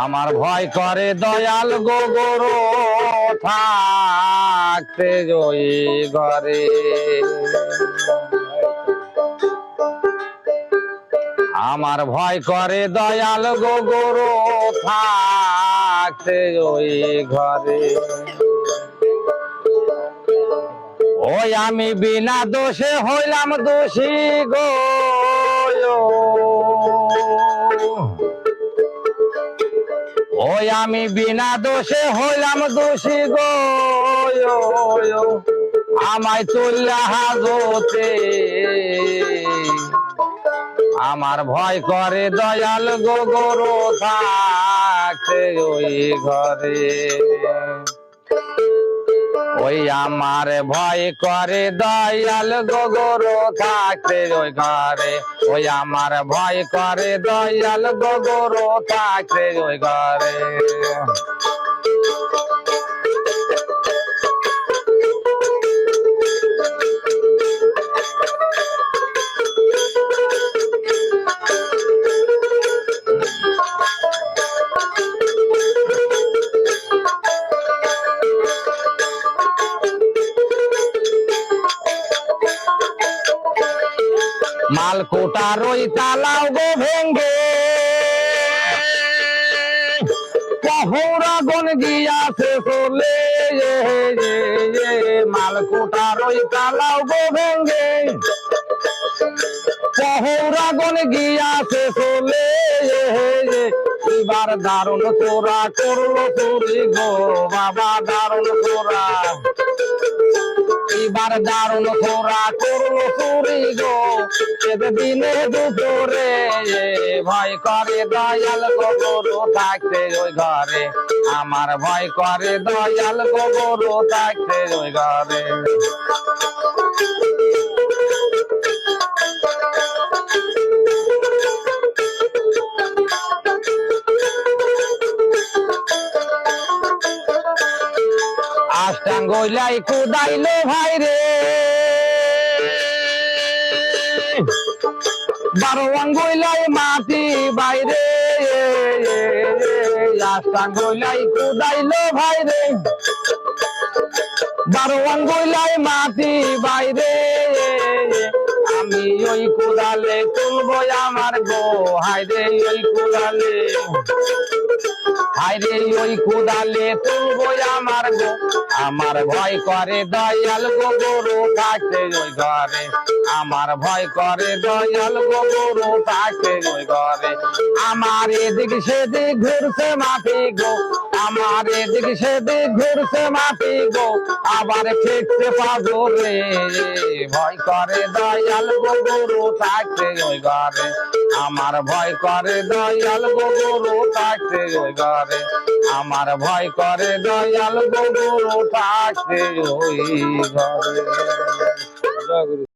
আমার ভয় করে দয়াল গো গরু থাকতে ওই ঘরে। আমার ভয় করে দয়াল গো গরু থাকতে ওই ঘরে। ওই আমি বিনা দোষে হইলাম দোষী গো, ওই আমি বিনা দোষে হইলাম দোষী গো, আমায় চল্লা হাজতে। আমার ভয় করে দয়াল গো গরু থাকতে ওই ঘরে। ওই আমার ভয় করে দয়াল গো গরু থাকতে ওই ঘরে। ওই আমার ভয় করে দয়াল গো গরু থাকতে ওই ঘরে। মালকোটার ওই তালাও গো ভেঙ্গে পহরাগণ গিয়াছে চলে। মালকোটার ওই তালাও গো ভেঙ্গে পহরাগণ গিয়াছে চলে। এবার দারুণ চোরা করলো চুরি গো বাবা, দারুণ চোরা। এবার দারুণ চোরা করলো চুরি গো দিনে দুপুরে। ভয় করে দয়াল গো গরু থাকতে ওই ঘরে। আমার ভয় করে দয়াল গো গরু থাকতে ওই ঘরে। আষ্টাঙ্গইলাই কুদাইলো ভাই রে, 12 আঙ্গুলাই মাটি বাইরে। আষ্টাঙ্গইলাই কুদাইলো ভাই রে, 12 আঙ্গুলাই মাটি বাইরে। আমি ওই কুদালে তুলবো আমার গো হাইরে, ওই কুদালে হাইরে, ওই কুদালে তুলবো আমার গো। আমার ভয় করে দয়াল গো গরু থাকতে ওই ঘরে। আমার ভয় করে দয়াল গো গরু থাকতে ওই ঘরে। আমার এদিক সেদিক ঘুরছে মাটি গো, আমার এদিক সেদিক ঘুরছে মাটি গো, আবার খেতে পাজরে। ভয় করে দয়াল গো গরু থাকতে ওই ঘরে। আমার ভয় করে দয়াল গো গরু থাকতে ওই ঘরে। আমার ভয় করে দয়াল গো গরু থাকতে ওই ঘরে।